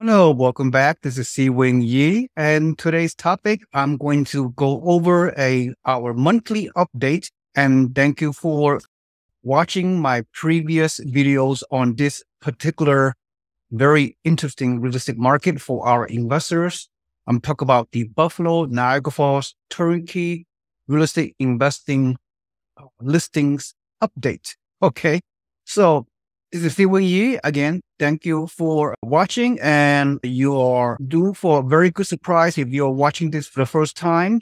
Hello, welcome back. This is Seewing Yi, and today's topic I'm going to go over our monthly update. And thank you for watching my previous videos on this particular very interesting real estate market for our investors. I'm talking about the Buffalo, Niagara Falls turnkey real estate investing listings update. Okay, so this is Seewing Yi again. Thank you for watching, and you are due for a very good surprise if you're watching this for the first time.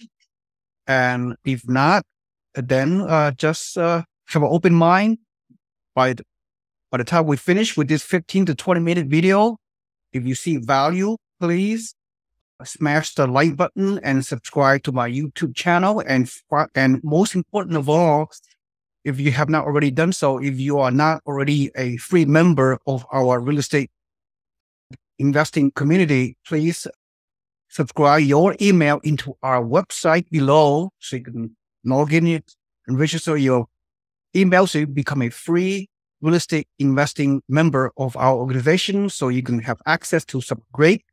And if not, then just have an open mind. By the time we finish with this 15 to 20-minute video, if you see value, please smash the like button and subscribe to my YouTube channel. And most important of all, if you have not already done so, if you are not already a free member of our real estate investing community, please subscribe your email into our website below so you can log in and register your email so you become a free real estate investing member of our organization so you can have access to some great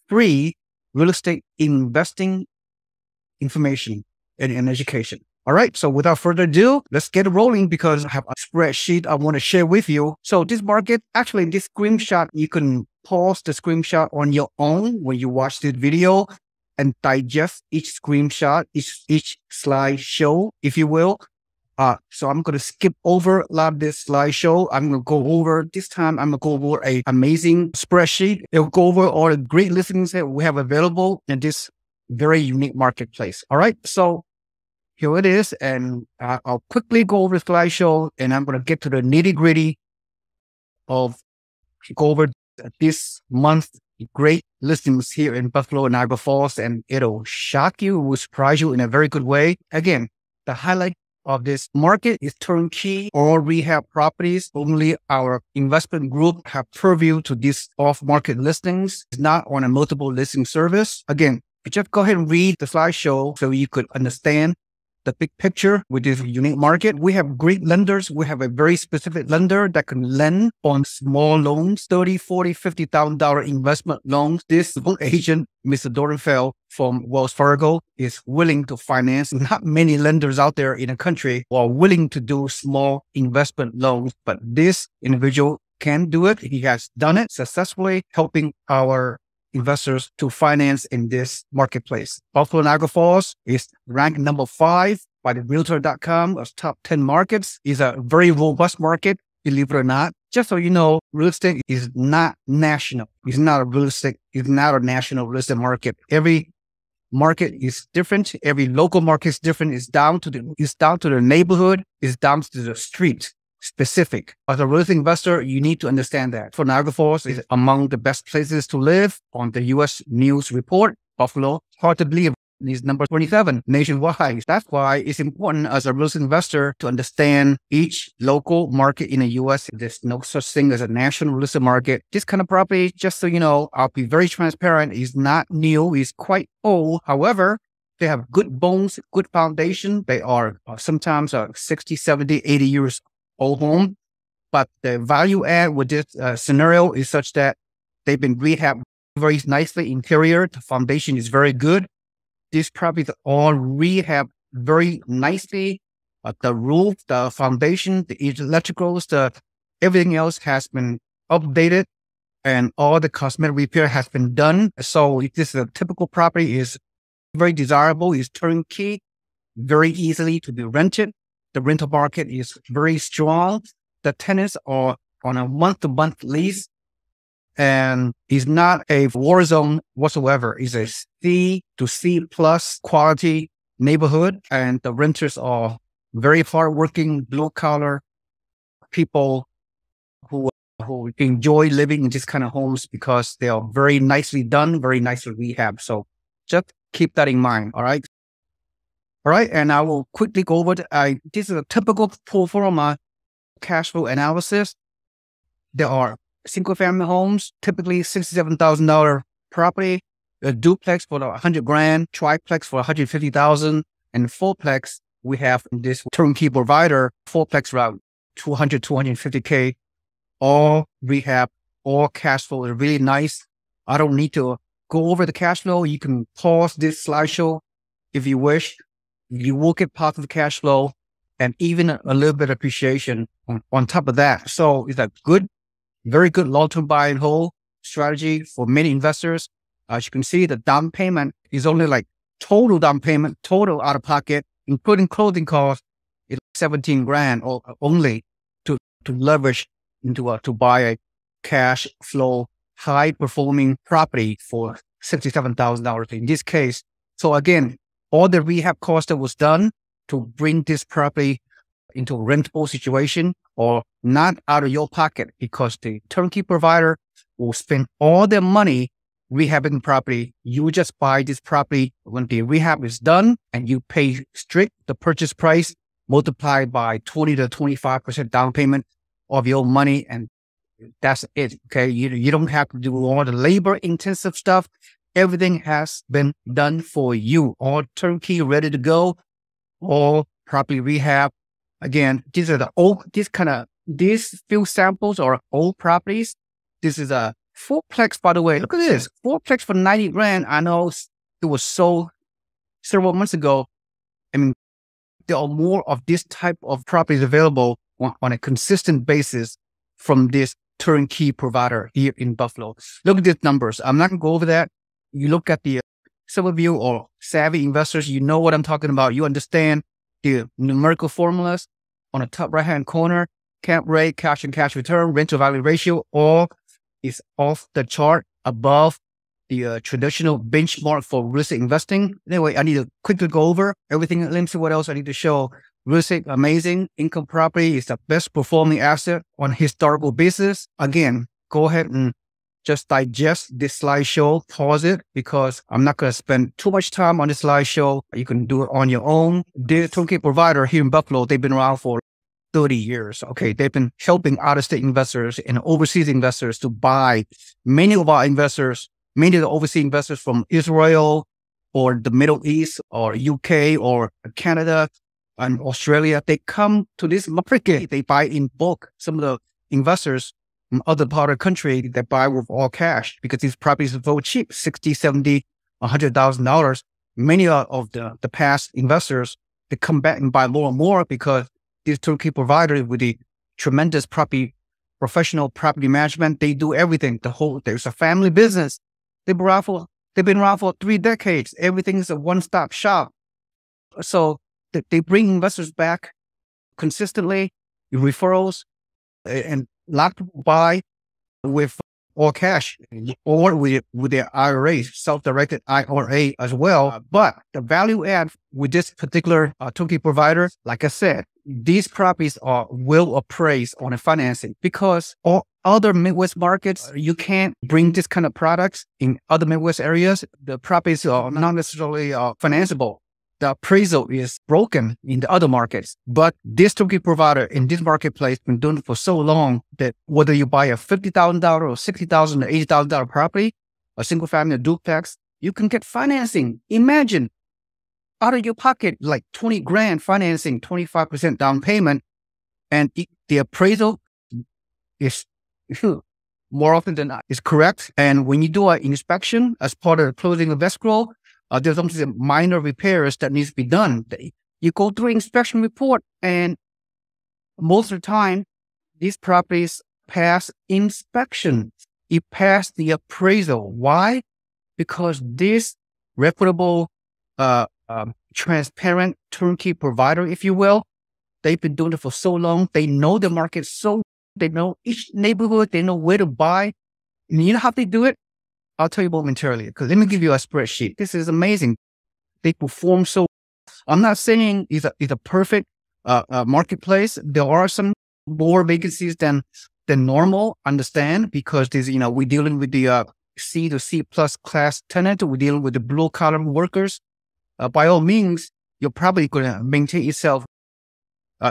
free real estate investing information and education. All right. So without further ado, let's get rolling because I have a spreadsheet I want to share with you. So this market, actually this screenshot, you can pause the screenshot on your own when you watch this video and digest each screenshot, each slideshow, if you will. So I'm going to skip over a lot of this slideshow. I'm going to go over this time. I'm going to go over an amazing spreadsheet. It'll go over all the great listings that we have available in this very unique marketplace. All right. So here it is. And I'll quickly go over the slideshow and I'm going to get to the nitty gritty of go over this month's great listings here in Buffalo and Niagara Falls. And it'll shock you, it will surprise you in a very good way. Again, the highlight of this market is turnkey or rehab properties. Only our investment group have purview to these off-market listings. It's not on a multiple listing service. Again, just go ahead and read the slideshow so you could understand the big picture with this unique market. We have great lenders. We have a very specific lender that can lend on small loans, $30,000, $40,000, $50,000 investment loans. This loan agent, Mr. Dornfeld from Wells Fargo, is willing to finance. Not many lenders out there in the country who are willing to do small investment loans, but this individual can do it. He has done it successfully, helping our investors to finance in this marketplace. Buffalo Niagara Falls is ranked number 5 by the Realtor.com as top 10 markets. It's a very robust market, believe it or not. Just so you know, real estate is not national. It's not a national real estate market. Every market is different. Every local market is different. It's down to the neighborhood. It's down to the street. Specific. As a real estate investor, you need to understand that. For Niagara Falls is among the best places to live on the U.S. News Report. Buffalo, hard to believe, is number 27 nationwide. That's why it's important as a real estate investor to understand each local market in the U.S. There's no such thing as a national real estate market. This kind of property, just so you know, I'll be very transparent, is not new. It's quite old. However, they have good bones, good foundation. They are sometimes 60, 70, 80 years old home, but the value add with this scenario is such that they've been rehabbed very nicely. Interior, the foundation is very good. These properties are all rehabbed very nicely. The roof, the foundation, the electricals, everything else has been updated, and all the cosmetic repair has been done. So if this is a typical property, is very desirable, is turnkey, very easily to be rented. The rental market is very strong. The tenants are on a month-to-month lease and is not a war zone whatsoever. It's a C to C plus quality neighborhood. And the renters are very hardworking, blue-collar people who enjoy living in this kind of homes because they are very nicely done, very nicely rehabbed. So just keep that in mind. All right. All right, and I will quickly go over this is a typical pro forma cash flow analysis. There are single-family homes, typically $67,000 property, a duplex for $100,000, triplex for $150,000, and fourplex. We have this turnkey provider, fourplex around $200,000, $250,000, all rehab, all cash flow, really nice I don't need to go over the cash flow. You can pause this slideshow if you wish. You will get positive cash flow and even a little bit of appreciation on top of that. So it's a good, very good long-term buy and hold strategy for many investors. As you can see, the down payment is only like total down payment, total out of pocket, including closing costs, is 17 grand or only to leverage into to buy a cash flow, high performing property for $67,000 in this case. So again, all the rehab cost that was done to bring this property into a rentable situation or not out of your pocket, because the turnkey provider will spend all their money rehabbing property. You just buy this property when the rehab is done and you pay straight the purchase price multiplied by 20 to 25% down payment of your money. And that's it. Okay. You don't have to do all the labor intensive stuff. Everything has been done for you. All turnkey, ready to go. All property rehab. Again, these are the old, these few samples are old properties. This is a fourplex, by the way. Look at this. Fourplex for 90 grand. I know it was sold several months ago. I mean, there are more of this type of properties available on a consistent basis from this turnkey provider here in Buffalo. Look at these numbers. I'm not going to go over that. You look at the, some of you or savvy investors, you know what I'm talking about. You understand the numerical formulas on the top right-hand corner, cap rate, cash and cash return, rent to value ratio, all is off the chart above the traditional benchmark for real estate investing. Anyway, I need to quickly go over everything. Let me see what else I need to show. Real estate, amazing. Income property is the best performing asset on a historical basis. Again, go ahead and just digest this slideshow, pause it, because I'm not going to spend too much time on this slideshow. You can do it on your own. The turnkey provider here in Buffalo, they've been around for 30 years. Okay. They've been helping out-of-state investors and overseas investors to buy. Many of our investors, many of the overseas investors from Israel or the Middle East or UK or Canada and Australia, they come to this market. They buy in bulk. Some of the investors from other part of the country that buy with all cash because these properties are so cheap, $60, $70, $100,000. Many of the past investors, they come back and buy more and more because these turnkey providers with the tremendous professional property management, they do everything. There's a family business. They've been around for 3 decades. Everything is a one-stop shop. So they bring investors back consistently, referrals, and a lot of people buy with all cash or with their IRA, self-directed IRA as well. But the value add with this particular turnkey provider, like I said, these properties are well appraised on the financing because all other Midwest markets, you can't bring this kind of products in other Midwest areas. The properties are not necessarily financeable. The appraisal is broken in the other markets. But this turnkey provider in this marketplace has been doing it for so long that whether you buy a $50,000 or $60,000 or $80,000 property, a single family duplex, you can get financing. Imagine out of your pocket, like 20 grand financing, 25% down payment. And the appraisal is more often than not is correct. And when you do an inspection as part of the closing of escrow, there's some minor repairs that needs to be done. You go through inspection report, and most of the time, these properties pass inspection. It passed the appraisal. Why? Because this reputable, transparent turnkey provider, if you will, they've been doing it for so long. They know the market they know each neighborhood. They know where to buy. And you know how they do it? I'll tell you momentarily, because let me give you a spreadsheet. This is amazing. They perform so. I'm not saying it's a perfect marketplace. There are some more vacancies than normal. Understand, because there's we're dealing with the C to C plus class tenant. We're dealing with the blue collar workers. By all means, you're probably going to maintain yourself.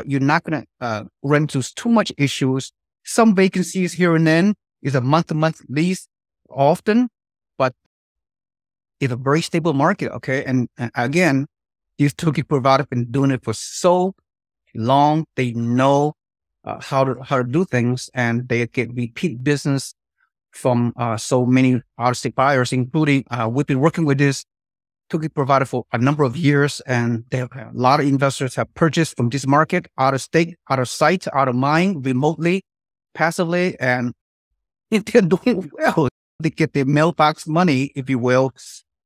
You're not going to run into too much issues. Some vacancies here and then is a month-to-month lease often. But it's a very stable market, okay? And again, these turnkey providers have been doing it for so long. They know how to do things, and they get repeat business from so many out-of-state buyers, including we've been working with this turnkey provider for a number of years, and a lot of investors have purchased from this market out of state, out of sight, out of mind, remotely, passively, and if they're doing well, they get their mailbox money, if you will,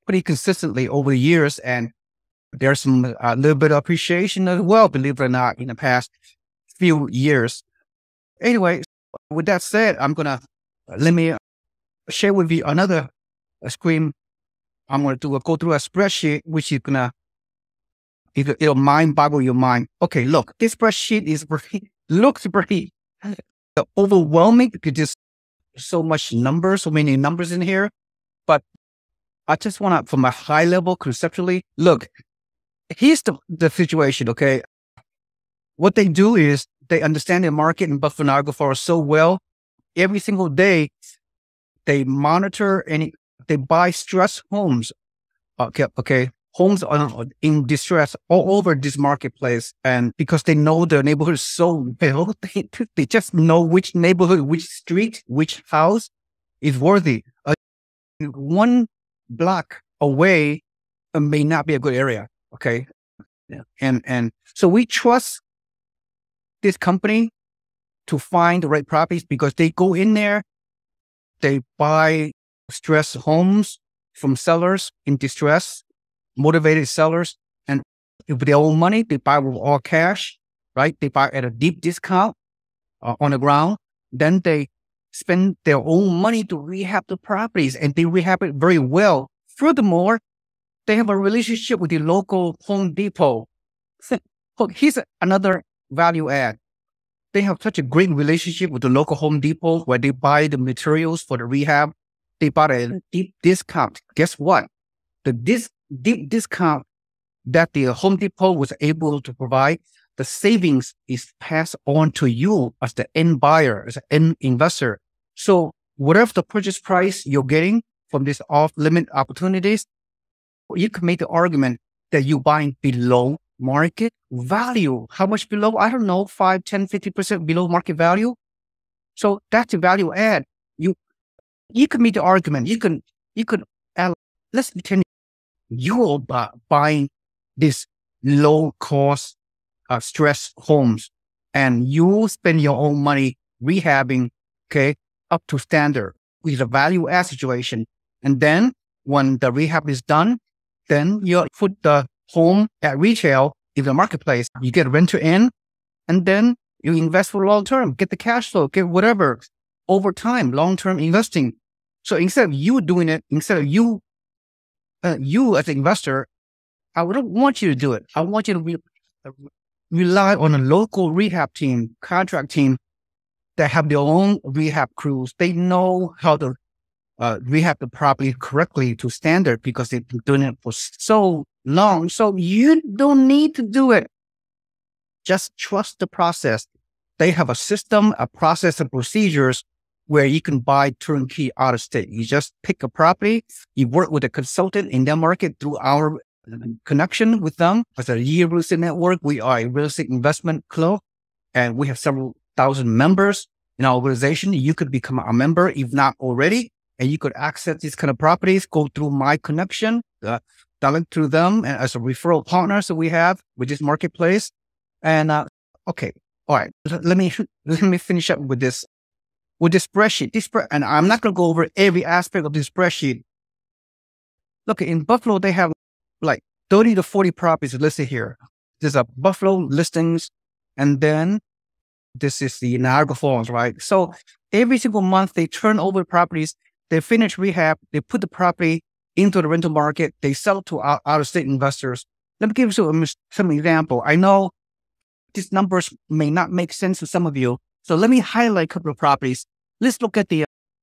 pretty consistently over the years. And there's some a little bit of appreciation as well, believe it or not, in the past few years. Anyway, with that said, let me share with you another screen. I'm going to go through a spreadsheet, which is going to, it'll mind boggle your mind. Okay, look, this spreadsheet looks pretty overwhelming because there's so many numbers in here. But I just want to, from a high level, conceptually, look, here's the situation, okay? What they do is they understand the market in Buffalo, Niagara Falls so well. Every single day, they monitor and they buy stress homes, homes in distress all over this marketplace. And because they know the neighborhood so well, they just know which neighborhood, which street, which house is worthy. One block away may not be a good area, okay? Yeah. And so we trust this company to find the right properties because they go in there, they buy stress homes from sellers in distress, motivated sellers, and with their own money, they buy with all cash, right? They buy at a deep discount on the ground. Then they spend their own money to rehab the properties, and they rehab it very well. Furthermore, they have a relationship with the local Home Depot. Here's another value add. They have such a great relationship with the local Home Depot where they buy the materials for the rehab. They bought a deep discount. Guess what? The deep discount that the Home Depot was able to provide, the savings is passed on to you as the end buyer, as an end investor. So whatever the purchase price you're getting from these off-limit opportunities, you can make the argument that you're buying below market value. How much below? I don't know, 5, 10, 50% below market value. So that's the value add. You can make the argument. You can add, let's pretend you're buying this low cost stress homes and you spend your own money rehabbing, okay, up to standard with a value add situation. And then when the rehab is done, then you put the home at retail in the marketplace. You get renter in, and then you invest for long term, get the cash flow, get whatever over time, long term investing. So instead of you doing it, instead of you as an investor, I don't want you to do it. I want you to rely on a local rehab team, contract team that have their own rehab crews. They know how to rehab the property correctly to standard because they've been doing it for so long. So you don't need to do it. Just trust the process. They have a system, a process, and procedures where you can buy turnkey out of state. You just pick a property, you work with a consultant in their market through our connection with them. As a Year Real Estate Network, we are a real estate investment club, and we have several thousand members in our organization. You could become a member if not already, and you could access these kind of properties, go through my connection, direct through them, and as a referral partner that we have with this marketplace. And okay, all right, let me finish up with this spreadsheet. And I'm not going to go over every aspect of this spreadsheet. Look, in Buffalo, they have like 30 to 40 properties listed here. There's a Buffalo listings, and then this is the Niagara Falls, right? So every single month, they turn over properties, they finish rehab, they put the property into the rental market, they sell it to out-of-state investors. Let me give you some example. I know these numbers may not make sense to some of you, so let me highlight a couple of properties. Let's look at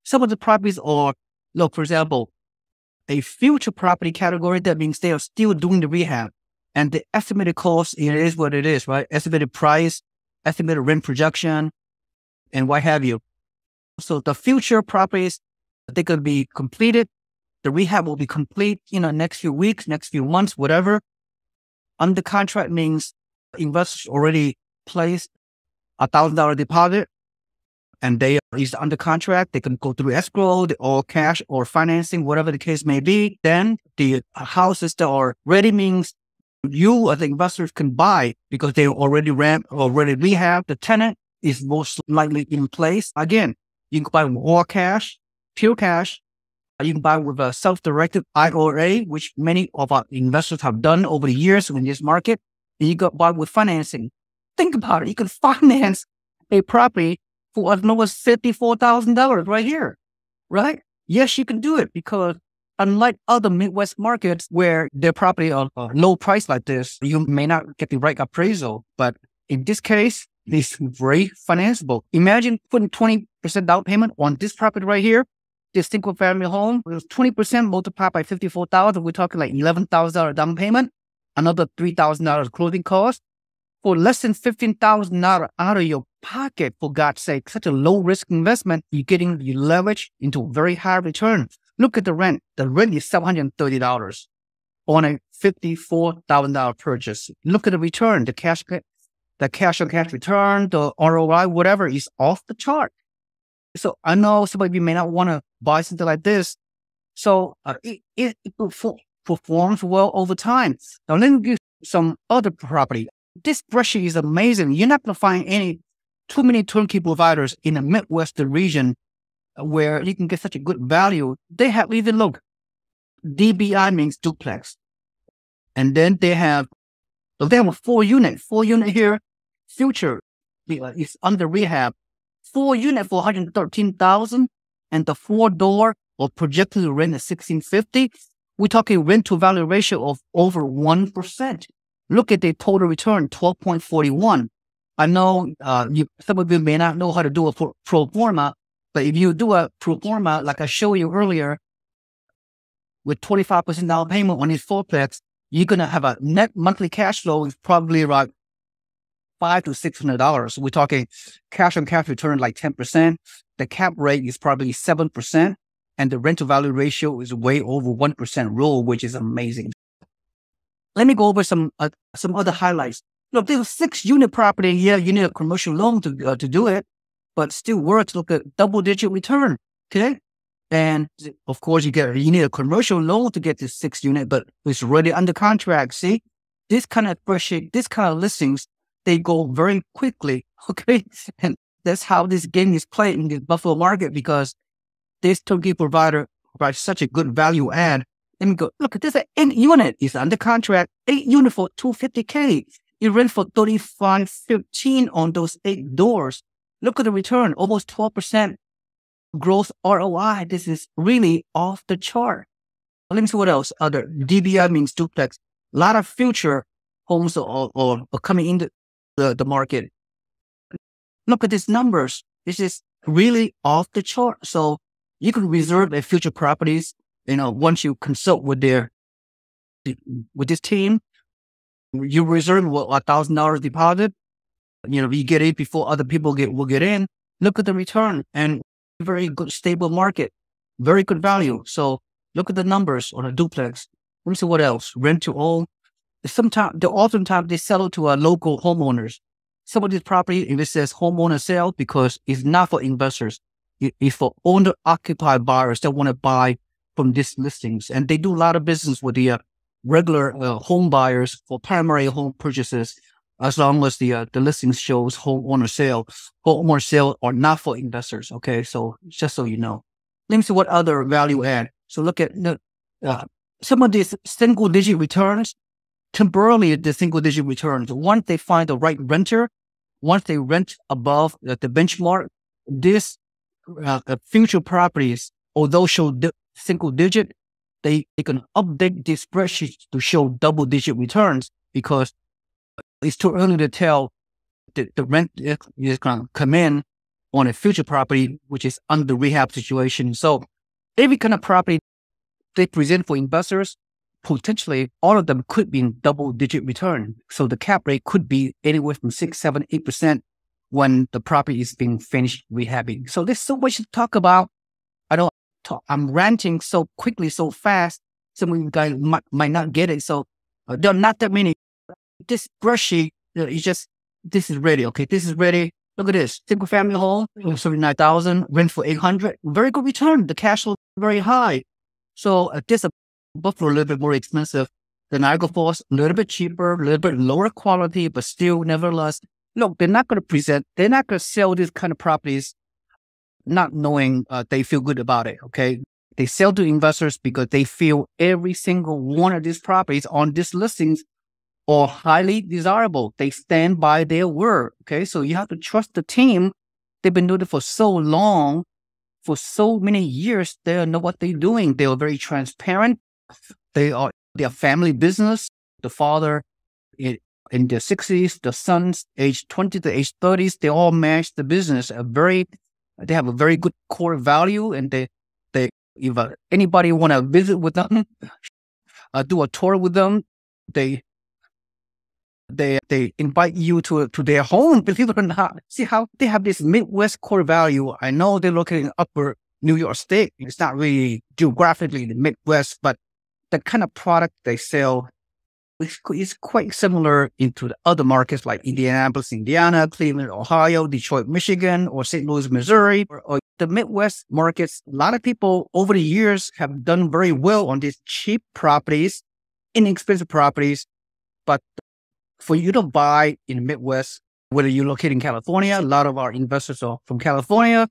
some of the properties are, look, for example, a future property category. That means they are still doing the rehab, and the estimated cost, it is what it is, right? Estimated price, estimated rent projection, and what have you. So the future properties, they could be completed. The rehab will be complete, next few weeks, next few months, whatever. Under contract means investors already placed $1,000 deposit. and they are either under contract, they can go through escrow or cash or financing, whatever the case may be. Then the houses that are ready means you as the investors can buy because they already rehab. The tenant is most likely in place. Again, you can buy with all cash, pure cash. You can buy with a self-directed IRA, which many of our investors have done over the years in this market. And you can buy with financing. Think about it. You can finance a property for as low as $54,000 right here, right? Yes, you can do it because unlike other Midwest markets where their property are low price like this, you may not get the right appraisal. But in this case, it's very financeable. Imagine putting 20% down payment on this property right here. This single family home was 20% multiplied by 54,000. We're talking like $11,000 down payment, another $3,000 closing cost for less than $15,000 out of your pocket. For God's sake, such a low risk investment. You're getting you leverage into a very high return. Look at the rent. The rent is $730 on a $54,000 purchase. Look at the return, the cash on cash return, the ROI, whatever is off the chart. So I know some of you may not want to buy something like this. So it performs well over time. Now let me give you some other property. This spreadsheet is amazing. You're not going to find too many turnkey providers in the Midwestern region where you can get such a good value. They have even look, DBI means duplex. And then they have a 4-unit here. Future is under rehab. 4-unit for $113,000 and the 4-door or projected rent is $1,650. We're talking rent to value ratio of over 1%. Look at the total return, 12.41. I know some of you may not know how to do a pro forma, but if you do a pro forma, like I showed you earlier, with 25% down payment on this fourplex, you're going to have a net monthly cash flow is probably like $500 to $600. We're talking cash on cash return like 10%. The cap rate is probably 7%. And the rent to value ratio is way over 1% rule, which is amazing. Let me go over some other highlights. Look, there's a 6-unit property. Yeah, you need a commercial loan to do it, but still works. Look at double-digit return. Okay, and of course you need a commercial loan to get this 6-unit, but it's already under contract. See, this kind of spreadsheet, this kind of listings, they go very quickly. Okay, and that's how this game is played in the Buffalo market because this turnkey provider provides such a good value add. Let me go. Look at this. 8-unit is under contract. 8-unit for $250K. You rent for $35.15 on those 8 doors. Look at the return, almost 12% gross ROI. This is really off the chart. Let me see what else. Other DBI means duplex. A lot of future homes are coming into the market. Look at these numbers. This is really off the chart. So you can reserve a future properties. Once you consult with this team, you reserve $1,000 deposit. You get it before other people will get in. Look at the return and very good stable market, very good value. So look at the numbers on a duplex. Let me see what else. Rent to own. Oftentimes they sell it to local homeowners. Some of this property, if it says homeowner sale, because it's not for investors, it's for owner-occupied buyers that want to buy from these listings. And they do a lot of business with the regular home buyers for primary home purchases, as long as the listing shows homeowner sale. Homeowner sale are not for investors. Okay, so just so you know. Let me see what other value add. So look at some of these single-digit returns. Temporarily, the single-digit returns. Once they find the right renter, once they rent above the benchmark, this future properties, although show single-digit, they can update this spreadsheet to show double-digit returns because it's too early to tell the rent is going to come in on a future property, which is under rehab situation. So every kind of property they present for investors, potentially all of them could be in double-digit return. So the cap rate could be anywhere from 6, 7, 8% when the property is being finished rehabbing. So there's so much to talk about. I'm ranting so quickly, so fast. Some of you guys might not get it. So there are not that many. This spreadsheet, this is ready. Okay, this is ready. Look at this. Single family home, 79,000, rent for 800. Very good return. The cash flow is very high. So this a Buffalo a little bit more expensive. The Niagara Falls, a little bit cheaper, a little bit lower quality, but still, nevertheless, look, they're not going to sell these kind of properties not knowing they feel good about it, okay? They sell to investors because they feel every single one of these properties on these listings are highly desirable. They stand by their word, okay? So you have to trust the team. They've been doing it for so long, for so many years. They know what they're doing. They are very transparent. They are family business. The father in their 60s, the sons age 20 to age 30s, they all manage the business. They have a very good core value, and they if anybody want to visit with them, do a tour with them, they invite you to their home. Believe it or not, see how they have this Midwest core value. I know they're located in Upper New York State. It's not really geographically the Midwest, but the kind of product they sell is quite similar into the other markets like Indianapolis, Indiana, Cleveland, Ohio, Detroit, Michigan, or St. Louis, Missouri, or the Midwest markets. A lot of people over the years have done very well on these cheap properties, inexpensive properties. But for you to buy in the Midwest, whether you're located in California, a lot of our investors are from California,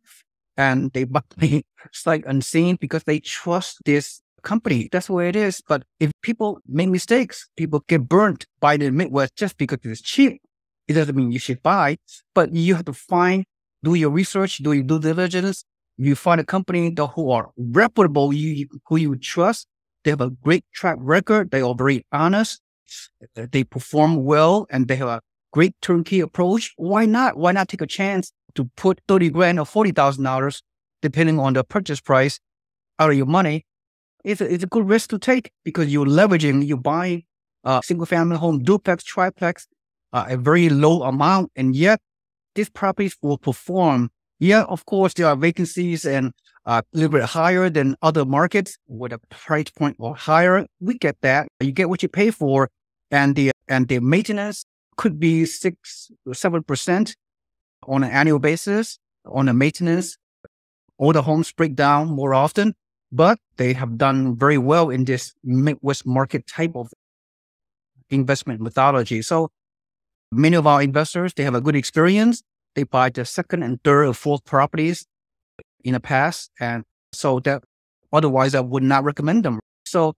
and they buy sight unseen because they trust this company. That's the way it is. But if people make mistakes, people get burnt by the Midwest just because it's cheap. It doesn't mean you should buy, but you have to do your research, do your due diligence. You find a company who are reputable, who you trust. They have a great track record. They are very honest. They perform well, and they have a great turnkey approach. Why not? Why not take a chance to put 30 grand or $40,000, depending on the purchase price, out of your money? It's a good risk to take because you're buying a single family home, duplex, triplex, a very low amount. And yet these properties will perform. Yeah, of course, there are vacancies and a little bit higher than other markets with a price point or higher. We get that. You get what you pay for. And the maintenance could be 6 or 7% on an annual basis on the maintenance. Older homes break down more often, but they have done very well in this Midwest market type of investment methodology. So many of our investors, they have a good experience. They buy the second and third or fourth properties in the past. And so that otherwise I would not recommend them. So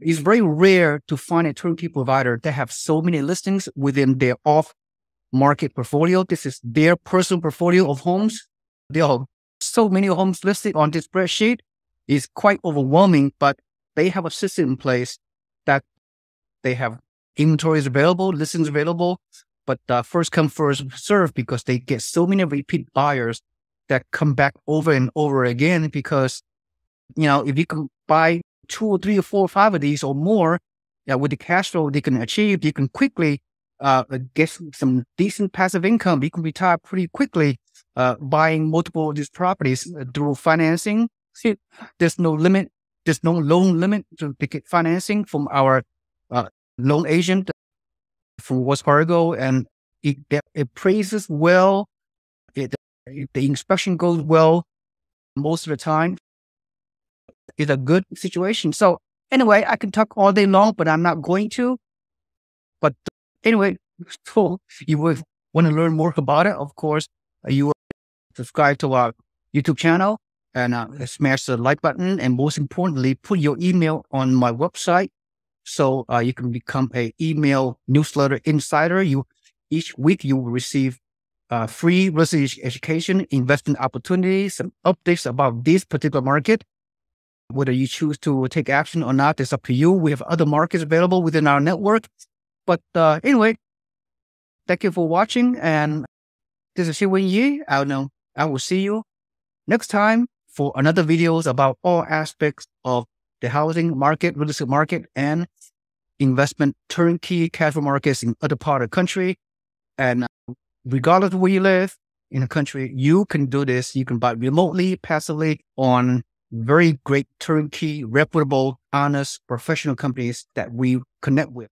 it's very rare to find a turnkey provider that have so many listings within their off-market portfolio. This is their personal portfolio of homes. There are so many homes listed on this spreadsheet. It's quite overwhelming, but they have a system in place that they have inventories available, listings available, but first come, first serve, because they get so many repeat buyers that come back over and over again. Because, if you can buy 2 or 3 or 4 or 5 of these or more, with the cash flow they can achieve, you can quickly get some decent passive income. You can retire pretty quickly buying multiple of these properties through financing. See, there's no limit. There's no loan limit to get financing from our loan agent from Wells Fargo, and it praises well. The inspection goes well most of the time. It's a good situation. So anyway, I can talk all day long, but I'm not going to. But anyway, so you would want to learn more about it, of course, you will subscribe to our YouTube channel and smash the like button. And most importantly, put your email on my website so you can become an email newsletter insider. Each week you will receive free real estate education, investment opportunities, and updates about this particular market. Whether you choose to take action or not, it's up to you. We have other markets available within our network. But anyway, thank you for watching. And this is Seewing Yi. I will see you next time for another videos about all aspects of the housing market, real estate market, and investment turnkey capital markets in other part of the country. And regardless of where you live in the country, you can do this. You can buy remotely, passively on very great turnkey, reputable, honest, professional companies that we connect with.